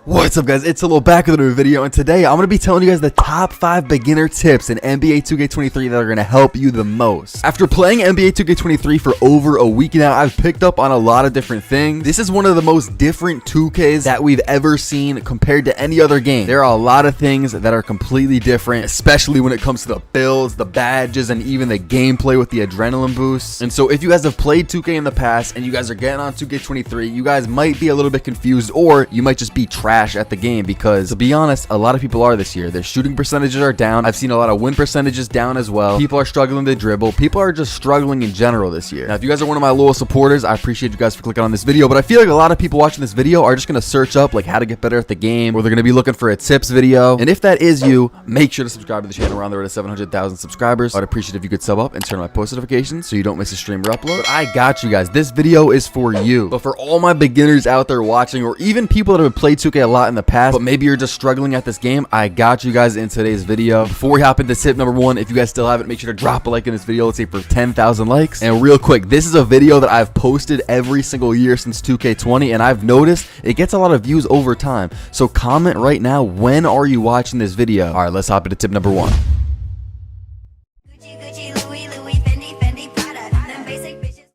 What's up, guys? It's a little back with a new video, and today I'm going to be telling you guys the top 5 beginner tips in NBA 2K23 that are going to help you the most. After playing NBA 2K23 for over a week now, I've picked up on a lot of different things. This is one of the most different 2Ks that we've ever seen compared to any other game. There are a lot of things that are completely different, especially when it comes to the builds, the badges, and even the gameplay with the adrenaline boosts. And so if you guys have played 2K in the past and you guys are getting on 2K23, you guys might be a little bit confused, or you might just be trash at the game, because to be honest, a lot of people are this year. Their shooting percentages are down. I've seen a lot of win percentages down as well. People are struggling to dribble. People are just struggling in general this year. Now, if you guys are one of my loyal supporters, I appreciate you guys for clicking on this video, but I feel like a lot of people watching this video are just going to search up like how to get better at the game, or they're going to be looking for a tips video. And if that is you, make sure to subscribe to the channel. We're on the road to 700,000 subscribers. I'd appreciate if you could sub up and turn on my post notifications so you don't miss a stream or upload. But I got you guys. This video is for you. But for all my beginners out there watching, or even people that have played 2K a lot in the past, but maybe you're just struggling at this game, I got you guys in today's video. Before we hop into tip number 1, if you guys still haven't, make sure to drop a like in this video. Let's say for 10,000 likes. And real quick, this is a video that I've posted every single year since 2K20, and I've noticed it gets a lot of views over time. So comment right now, when are you watching this video? All right, let's hop into tip number 1.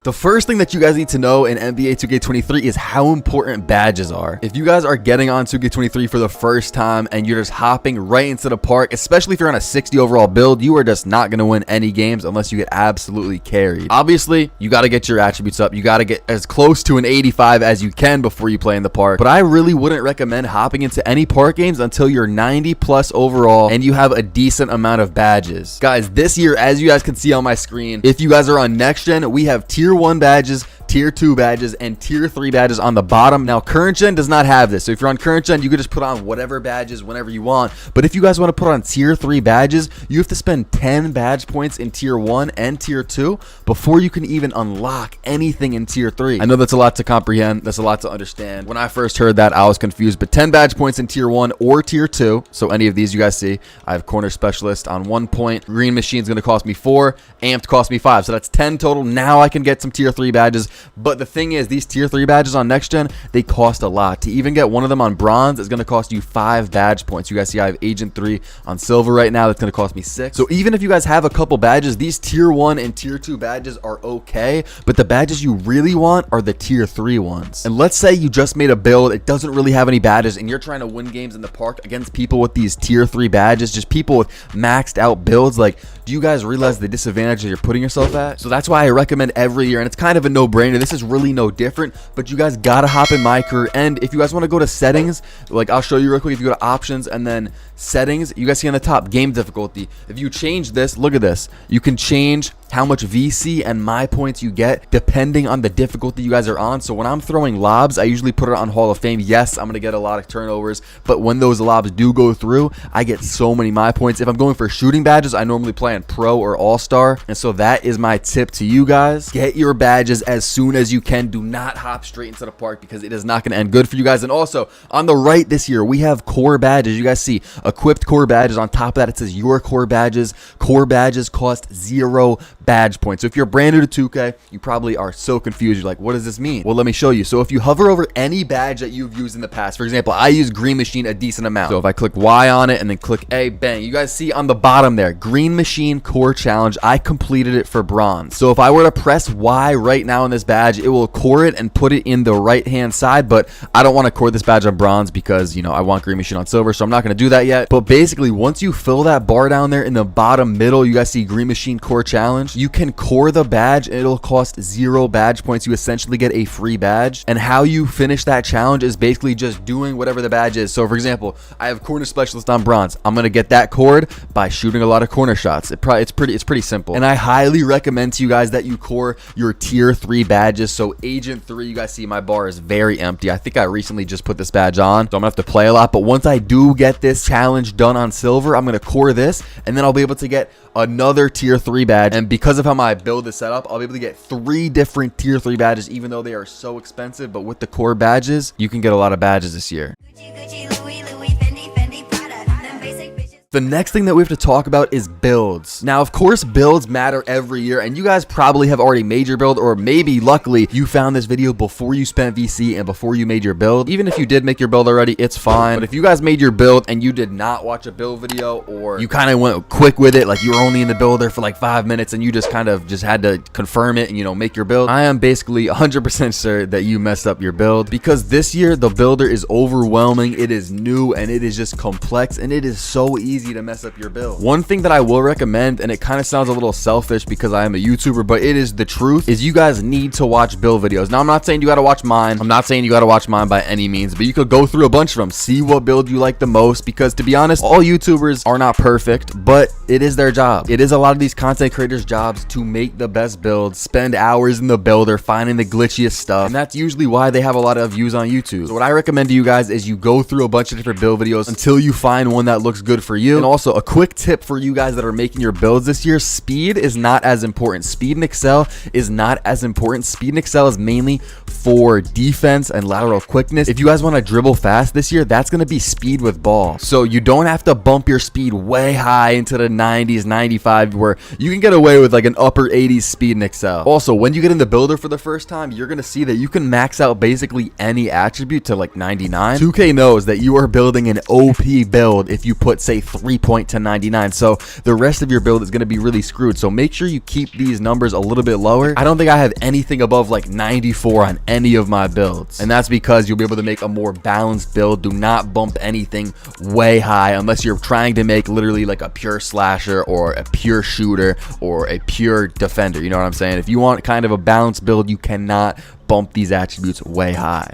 The first thing that you guys need to know in NBA 2K23 is how important badges are. If you guys are getting on 2K23 for the first time and you're just hopping right into the park, especially if you're on a 60 overall build, you are just not going to win any games unless you get absolutely carried. Obviously, you got to get your attributes up. You got to get as close to an 85 as you can before you play in the park. But I really wouldn't recommend hopping into any park games until you're 90 plus overall and you have a decent amount of badges. Guys, this year, as you guys can see on my screen, if you guys are on next gen, we have tier 1 badges, tier 2 badges, and tier 3 badges on the bottom. Now, current gen does not have this. So if you're on current gen, you could just put on whatever badges whenever you want. But if you guys want to put on tier 3 badges, you have to spend 10 badge points in tier 1 and tier 2 before you can even unlock anything in tier 3. I know that's a lot to comprehend. That's a lot to understand. When I first heard that, I was confused. But 10 badge points in tier 1 or tier 2. So any of these you guys see, I have corner specialist on 1 point. Green machine is going to cost me 4. Amped cost me 5. So that's 10 total. Now I can get some tier 3 badges. But the thing is, these tier 3 badges on next gen, they cost a lot. To even get one of them on bronze is going to cost you 5 badge points. You guys see I have agent 3 on silver right now. That's going to cost me 6. So even if you guys have a couple badges, these tier 1 and tier 2 badges are okay, but the badges you really want are the tier 3 ones. And let's say you just made a build, it doesn't really have any badges, and you're trying to win games in the park against people with these tier 3 badges, just people with maxed out builds. Like, do you guys realize the disadvantage that you're putting yourself at? So that's why I recommend every year, and it's kind of a no-brainer. This is really no different, but you guys gotta hop in my career. And if you guys want to go to settings, like I'll show you real quick. If you go to options and then settings, you guys see on the top game difficulty. If you change this, look at this, you can change how much VC and my points you get depending on the difficulty you guys are on. So when I'm throwing lobs, I usually put it on Hall of Fame. Yes, I'm gonna get a lot of turnovers, but when those lobs do go through, I get so many my points. If I'm going for shooting badges, I normally play on Pro or All-Star. And so that is my tip to you guys. Get your badges as soon as you can. Do not hop straight into the park, because it is not going to end good for you guys. And also on the right this year, we have core badges. You guys see equipped core badges. On top of that, it says your core badges. Core badges cost 0 badge points. So if you're brand new to 2K, you probably are so confused. You're like, what does this mean? Well, let me show you. So if you hover over any badge that you've used in the past, for example, I use green machine a decent amount. So if I click Y on it and then click A, bang, you guys see on the bottom there, green machine core challenge. I completed it for bronze. So if I were to press Y right now on this badge, it will core it and put it in the right hand side. But I don't want to core this badge on bronze because, you know, I want green machine on silver. So I'm not going to do that yet. But basically, once you fill that bar down there in the bottom middle, you guys see green machine core challenge. You can core the badge and it'll cost 0 badge points. You essentially get a free badge. And how you finish that challenge is basically just doing whatever the badge is. So for example, I have corner specialist on bronze. I'm going to get that cored by shooting a lot of corner shots. It's pretty simple. And I highly recommend to you guys that you core your tier 3 badges. So agent 3, you guys see my bar is very empty. I think I recently just put this badge on, so I'm gonna have to play a lot. But once I do get this challenge done on silver, I'm gonna core this, and then I'll be able to get another tier 3 badge. And because of how my build is set up, I'll be able to get 3 different tier 3 badges, even though they are so expensive. But with the core badges, you can get a lot of badges this year. The next thing that we have to talk about is builds. Now, of course, builds matter every year, and you guys probably have already made your build, or maybe luckily you found this video before you spent VC and before you made your build. Even if you did make your build already, it's fine. But if you guys made your build and you did not watch a build video, or you kind of went quick with it, like you were only in the builder for like 5 minutes and you just kind of just had to confirm it and, you know, make your build, I am basically 100% sure that you messed up your build, because this year the builder is overwhelming, it is new, and it is just complex, and it is so easy to mess up your build. One thing that I will recommend, and it kind of sounds a little selfish because I am a YouTuber, but it is the truth, is you guys need to watch build videos. Now, I'm not saying you got to watch mine. I'm not saying you got to watch mine by any means, but you could go through a bunch of them, see what build you like the most, because to be honest, all YouTubers are not perfect, but it is their job. It is a lot of these content creators' jobs to make the best builds, spend hours in the builder, finding the glitchiest stuff, and that's usually why they have a lot of views on YouTube. So what I recommend to you guys is you go through a bunch of different build videos until you find one that looks good for you. And also, a quick tip for you guys that are making your builds this year: speed is not as important. Speed in Excel is not as important. Speed in Excel is mainly for defense and lateral quickness. If you guys want to dribble fast this year, that's going to be speed with ball. So you don't have to bump your speed way high into the 90s, 95, where you can get away with like an upper 80s speed in Excel. Also, when you get in the builder for the first time, you're going to see that you can max out basically any attribute to like 99. 2K knows that you are building an OP build if you put, say, 3 to 99, so the rest of your build is going to be really screwed. So make sure you keep these numbers a little bit lower. I don't think I have anything above like 94 on any of my builds, and that's because you'll be able to make a more balanced build. Do not bump anything way high unless you're trying to make literally like a pure slasher or a pure shooter or a pure defender. You know what I'm saying? If you want kind of a balanced build, you cannot bump these attributes way high.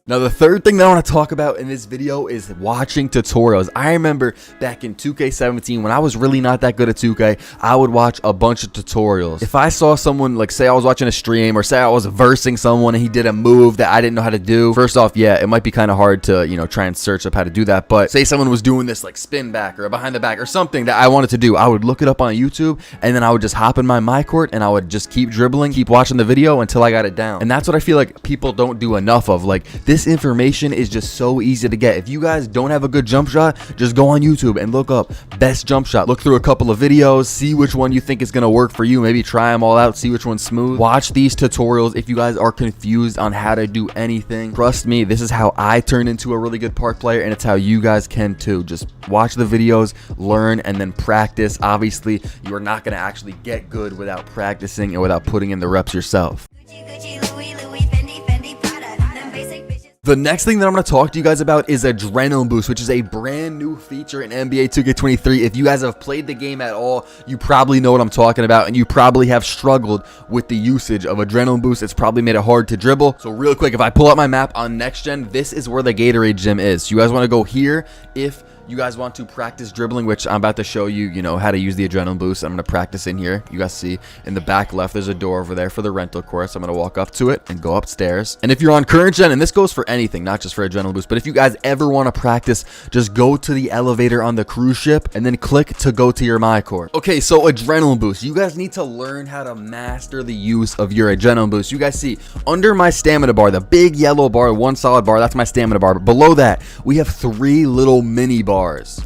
Now, the third thing that I want to talk about in this video is watching tutorials. I remember back in 2K17 when I was really not that good at 2K, I would watch a bunch of tutorials. If I saw someone, like say I was watching a stream, or say I was versing someone and he did a move that I didn't know how to do, first off, yeah, it might be kind of hard to, you know, try and search up how to do that. But say someone was doing this like spin back or behind the back or something that I wanted to do, I would look it up on YouTube, and then I would just hop in my court and I would just keep dribbling, keep watching the video until I got it down. And that's what I feel like people don't do enough of. Like, this information is just so easy to get. If you guys don't have a good jump shot, just go on YouTube and look up best jump shot. Look through a couple of videos, see which one you think is going to work for you. Maybe try them all out, see which one's smooth. Watch these tutorials if you guys are confused on how to do anything. Trust me, this is how I turned into a really good park player, and it's how you guys can too. Just watch the videos, learn, and then practice. Obviously, you are not going to actually get good without practicing and without putting in the reps yourself. The next thing that I'm going to talk to you guys about is Adrenaline Boost, which is a brand new feature in NBA 2K23. If you guys have played the game at all, you probably know what I'm talking about, and you probably have struggled with the usage of Adrenaline Boost. It's probably made it hard to dribble. So real quick, if I pull up my map on Next Gen, this is where the Gatorade gym is. So you guys want to go here if you guys want to practice dribbling, which I'm about to show you, you know, how to use the Adrenaline Boost. I'm going to practice in here. You guys see in the back left, there's a door over there for the rental course. I'm going to walk up to it and go upstairs. And if you're on current gen, and this goes for anything, not just for Adrenaline Boost, but if you guys ever want to practice, just go to the elevator on the cruise ship and then click to go to your my court. Okay, so Adrenaline Boost. You guys need to learn how to master the use of your Adrenaline Boost. You guys see under my stamina bar, the big yellow bar, one solid bar, that's my stamina bar. But below that, we have 3 little mini bars.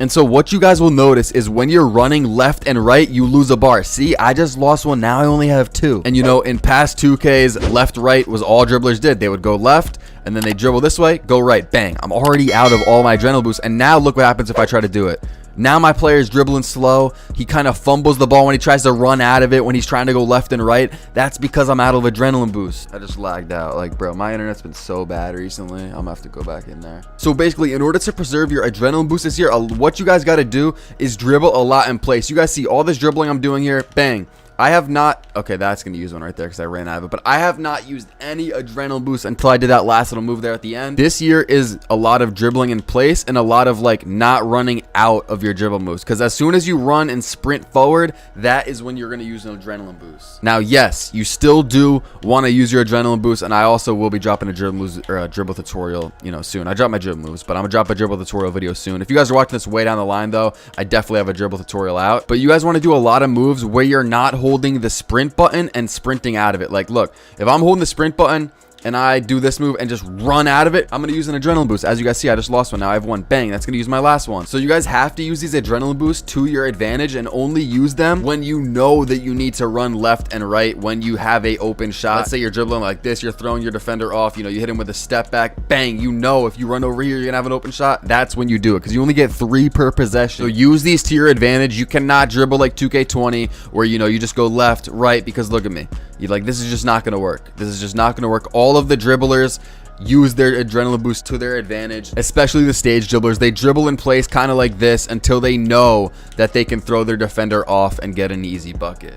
And so what you guys will notice is when you're running left and right, you lose a bar. See, I just lost one. Now I only have 2. And you know, in past 2Ks, left, right was all dribblers did. They would go left, and then they dribble this way, go right, bang. I'm already out of all my Adrenaline Boosts. And now look what happens if I try to do it. Now my player is dribbling slow. He kind of fumbles the ball when he tries to run out of it, when he's trying to go left and right. That's because I'm out of Adrenaline Boost. I just lagged out. Like, bro, my internet's been so bad recently. I'm gonna have to go back in there. So basically, in order to preserve your Adrenaline Boost this year, what you guys got to do is dribble a lot in place. You guys see all this dribbling I'm doing here. Bang. I have not, okay, that's going to use one right there because I ran out of it, but I have not used any Adrenaline Boost until I did that last little move there at the end. This year is a lot of dribbling in place and a lot of like not running out of your dribble moves, because as soon as you run and sprint forward, that is when you're going to use an Adrenaline Boost. Now, yes, you still do want to use your Adrenaline Boost, and I also will be dropping a dribble moves or a dribble tutorial, you know, soon. I dropped my dribble moves, but I'm going to drop a dribble tutorial video soon. If you guys are watching this way down the line though, I definitely have a dribble tutorial out, but you guys want to do a lot of moves where you're not holding the sprint button and sprinting out of it. Like, look, if I'm holding the sprint button and I do this move and just run out of it, I'm going to use an adrenaline boost. As you guys see, I just lost one. Now I have one. Bang. That's going to use my last one. So you guys have to use these adrenaline boosts to your advantage and only use them when you know that you need to run left and right when you have a open shot. Let's say you're dribbling like this, you're throwing your defender off, you know, you hit him with a step back, bang, you know if you run over here, you're going to have an open shot. That's when you do it because you only get 3 per possession. So use these to your advantage. You cannot dribble like 2K20 where, you know, you just go left, right, because look at me. You like, this is just not going to work. This is just not going to work. All of the dribblers use their adrenaline boost to their advantage, especially the stage dribblers. They dribble in place kind of like this until they know that they can throw their defender off and get an easy bucket.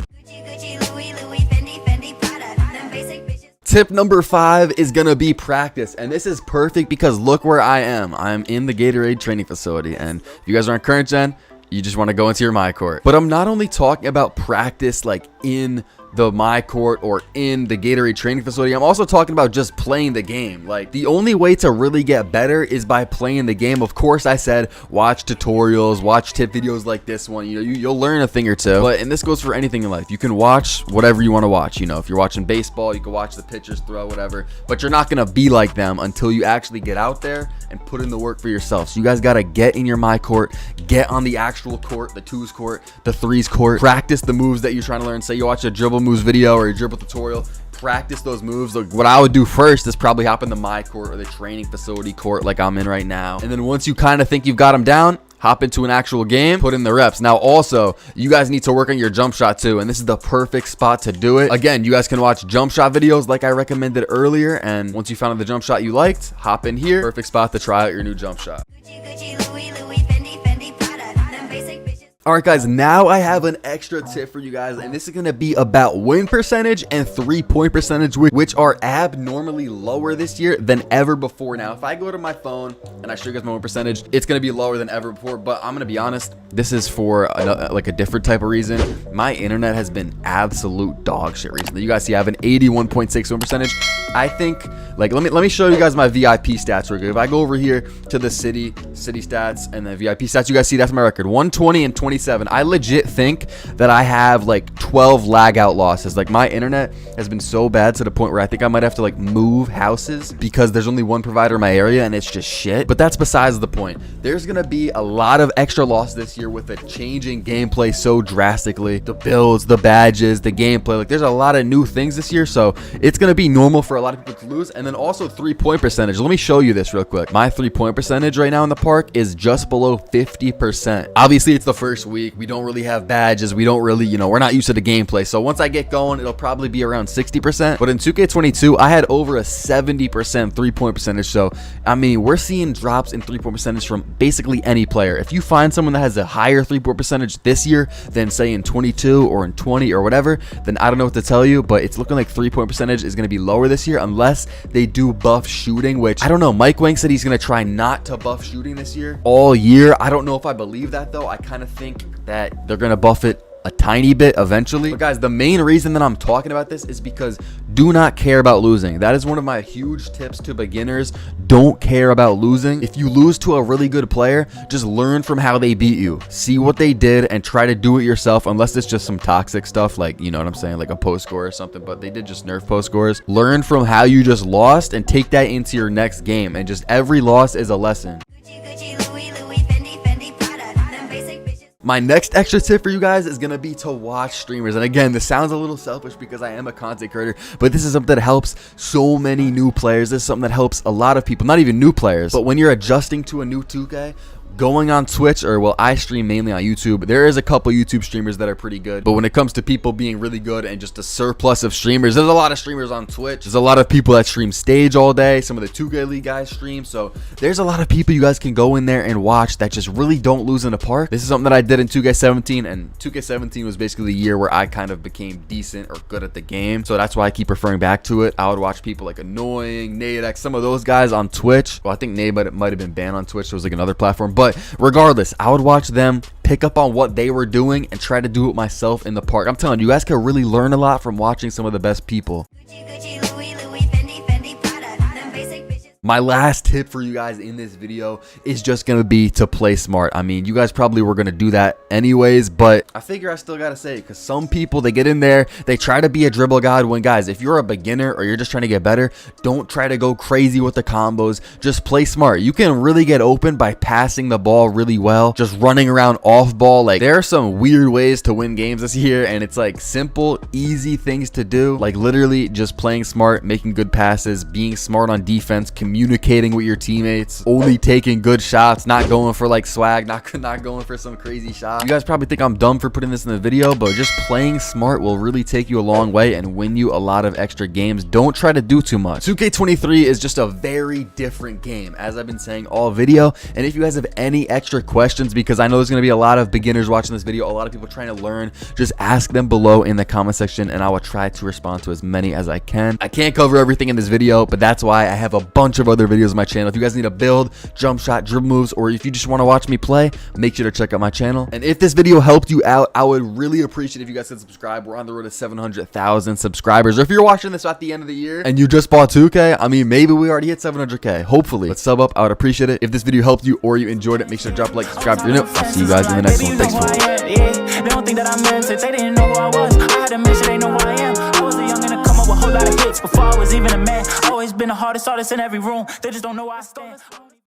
Tip number 5 is gonna be practice, and this is perfect because look where I am. I'm in the Gatorade training facility, and if you guys aren't current gen, you just want to go into your my court. But I'm not only talking about practice like in the my court or in the Gatorade training facility. I'm also talking about just playing the game. Like, the only way to really get better is by playing the game. Of course, I said watch tutorials, watch tip videos like this one. You know, you'll learn a thing or two. But and this goes for anything in life. You can watch whatever you want to watch. You know, if you're watching baseball, you can watch the pitchers throw, whatever. But you're not gonna be like them until you actually get out there and put in the work for yourself. So you guys gotta get in your my court, get on the actual court, the 2s court, the 3s court, practice the moves that you're trying to learn. Say you watch a dribble moves video or a dribble tutorial, practice those moves. Like, what I would do first is probably hop in the my court or the training facility court like I'm in right now. And then once you kind of think you've got them down, hop into an actual game, put in the reps. Now also, you guys need to work on your jump shot too, and this is the perfect spot to do it. Again, you guys can watch jump shot videos like I recommended earlier, and once you found the jump shot you liked, hop in here. Perfect spot to try out your new jump shot. Alright guys, now I have an extra tip for you guys, and this is going to be about win percentage and 3-point percentage, which are abnormally lower this year than ever before. Now, if I go to my phone and I show you guys my win percentage, it's going to be lower than ever before, but I'm going to be honest, this is for like a different type of reason. My internet has been absolute dog shit recently. You guys see I have an 81.6 win percentage. I think, like, let me show you guys my VIP stats real quick. If I go over here to the city stats and the VIP stats, you guys see that's my record, 120 and 27. I legit think that I have like 12 lag out losses. Like, my internet has been so bad to the point where I think I might have to like move houses because there's only one provider in my area and it's just shit. But that's besides the point. There's gonna be a lot of extra loss this year with the changing gameplay so drastically. The builds, the badges, the gameplay. Like, there's a lot of new things this year, so it's gonna be normal for a lot of people to lose. And then also 3-point percentage. Let me show you this real quick. My 3-point percentage right now in the park is just below 50%. Obviously, it's the first week. We don't really have badges. We don't really, you know, we're not used to the gameplay. So once I get going, it'll probably be around 60%. But in 2K22, I had over a 70% 3-point percentage. So, I mean, we're seeing drops in 3-point percentage from basically any player. If you find someone that has a higher 3-point percentage this year than, say, in 22 or in 20 or whatever, then I don't know what to tell you. But it's looking like 3-point percentage is going to be lower this year unless they do buff shooting, which I don't know. Mike Wang said he's going to try not to buff shooting this year all year. I don't know if I believe that, though. I kind of think that they're going to buff it a tiny bit eventually. But guys, the main reason that I'm talking about this is because do not care about losing. That is one of my huge tips to beginners. Don't care about losing. If you lose to a really good player, just learn from how they beat you. See what they did and try to do it yourself, unless it's just some toxic stuff, like, you know what I'm saying, like a post score or something. But they did just nerf post scores. Learn from how you just lost and take that into your next game, and just every loss is a lesson. My next extra tip for you guys is going to be to watch streamers. And again, this sounds a little selfish because I am a content creator, but this is something that helps so many new players. This is something that helps a lot of people, not even new players, but when you're adjusting to a new 2K, going on Twitch, or well, I stream mainly on YouTube. There is a couple YouTube streamers that are pretty good, but when it comes to people being really good and just a surplus of streamers, there's a lot of streamers on Twitch. There's a lot of people that stream stage all day. Some of the 2K League guys stream, so there's a lot of people you guys can go in there and watch that just really don't lose in the park. This is something that I did in 2K17, and 2K17 was basically the year where I kind of became decent or good at the game, so that's why I keep referring back to it. I would watch people like Annoying, Nadex, some of those guys on Twitch. Well, I think Nade might have been banned on Twitch, so it was like another platform, but regardless, I would watch them, pick up on what they were doing, and try to do it myself in the park. I'm telling you, you guys can really learn a lot from watching some of the best people. My last tip for you guys in this video is just gonna be to play smart. I mean, you guys probably were gonna do that anyways, but I figure I still gotta say it because some people, they get in there, they try to be a dribble god when, guys, if you're a beginner or you're just trying to get better, don't try to go crazy with the combos. Just play smart. You can really get open by passing the ball really well, just running around off ball. Like, there are some weird ways to win games this year, and it's like simple, easy things to do. Like, literally just playing smart, making good passes, being smart on defense, communicating with your teammates, only taking good shots, not going for like swag, not going for some crazy shot. You guys probably think I'm dumb for putting this in the video, but just playing smart will really take you a long way and win you a lot of extra games. Don't try to do too much. 2K23 is just a very different game, as I've been saying all video. And if you guys have any extra questions, because I know there's going to be a lot of beginners watching this video, a lot of people trying to learn, just ask them below in the comment section and I will try to respond to as many as I can. I can't cover everything in this video, but that's why I have a bunch of other videos on my channel. If you guys need a build, jump shot, dribble moves, or if you just want to watch me play, make sure to check out my channel. And if this video helped you out, I would really appreciate if you guys could subscribe. We're on the road to 700,000 subscribers. Or if you're watching this at the end of the year and you just bought 2K, I mean, maybe we already hit 700K. Hopefully. But sub up, I would appreciate it. If this video helped you or you enjoyed it, make sure to drop a like, subscribe if you're new. I'll see you guys in the next one. Thanks for watching. They don't think that I meant it. They didn't know who I was. I had to make sure they know who I am. I was a youngin' to come up with a whole lot of hits before I was even a man. Always been the hardest artist in every room. They just don't know where I stand.